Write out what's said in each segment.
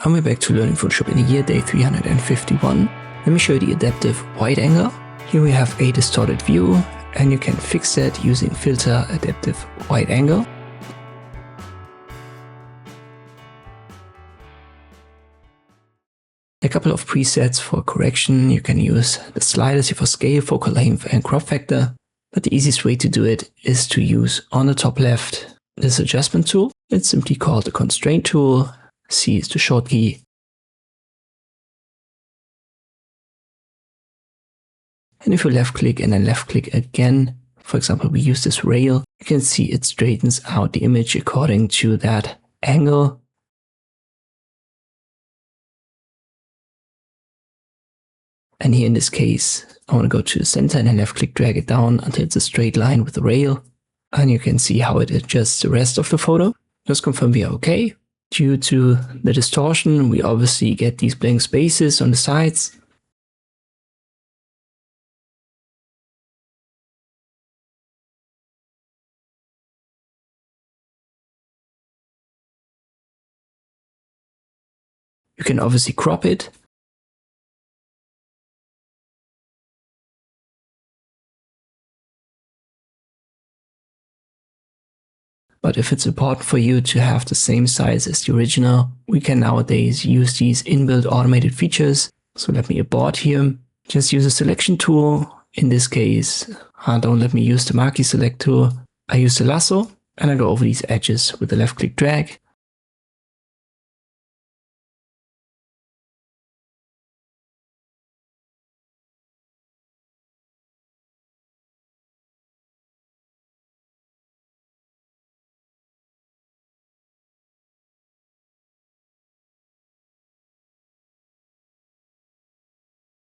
and we're back to learning Photoshop in a year, day 351. Let me show you the adaptive wide angle. Here we have a distorted view, and you can fix that using filter adaptive wide angle. A couple of presets for correction. You can use the sliders here for scale, focal length and crop factor. But the easiest way to do it is to use on the top left this adjustment tool. It's simply called the constraint tool. C is the short key. And if you left click and then left click again, for example, we use this rail, you can see it straightens out the image according to that angle. And here in this case, I want to go to the center and then left click, drag it down until it's a straight line with the rail. And you can see how it adjusts the rest of the photo. Just confirm we are okay. Due to the distortion, we obviously get these blank spaces on the sides. You can obviously crop it. But if it's important for you to have the same size as the original, we can nowadays use these inbuilt automated features. So let me abort here. Just use a selection tool. In this case, don't let me use the marquee select tool. I use the lasso and I go over these edges with the left click drag.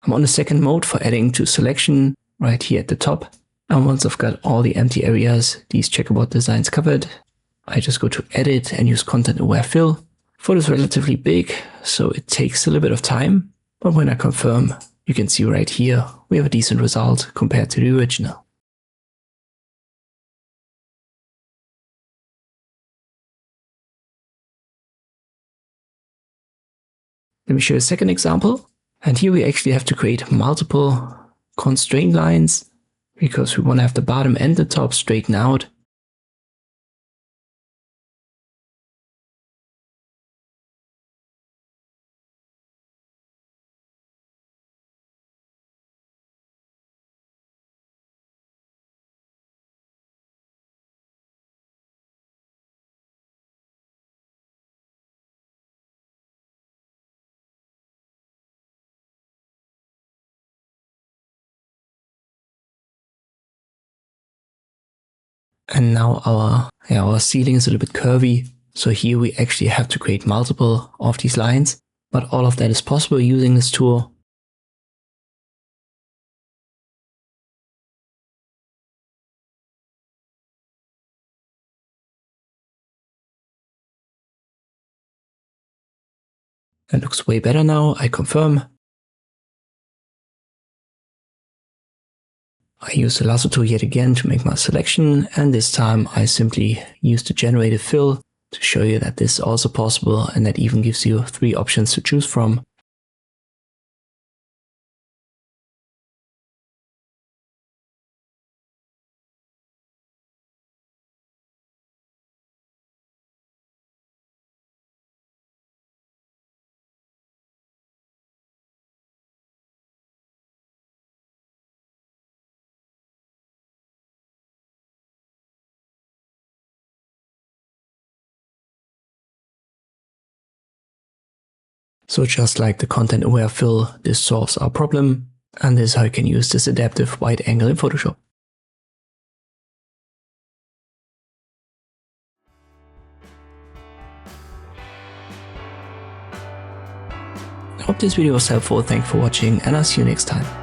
I'm on the second mode for adding to selection right here at the top. And once I've got all the empty areas, these checkerboard designs covered, I just go to edit and use content aware fill. Photo is relatively big, so it takes a little bit of time. But when I confirm, you can see right here, we have a decent result compared to the original. Let me show you a second example. And here we actually have to create multiple constraint lines because we want to have the bottom and the top straighten out. And now our ceiling is a little bit curvy. So here we actually have to create multiple of these lines, but all of that is possible using this tool. That looks way better now. I confirm. I use the lasso tool yet again to make my selection, and this time I simply use the generated fill to show you that this is also possible, and that even gives you 3 options to choose from. So just like the content aware fill, this solves our problem, and this is how you can use this adaptive wide angle in Photoshop. I hope this video was helpful. Thanks for watching, and I'll see you next time.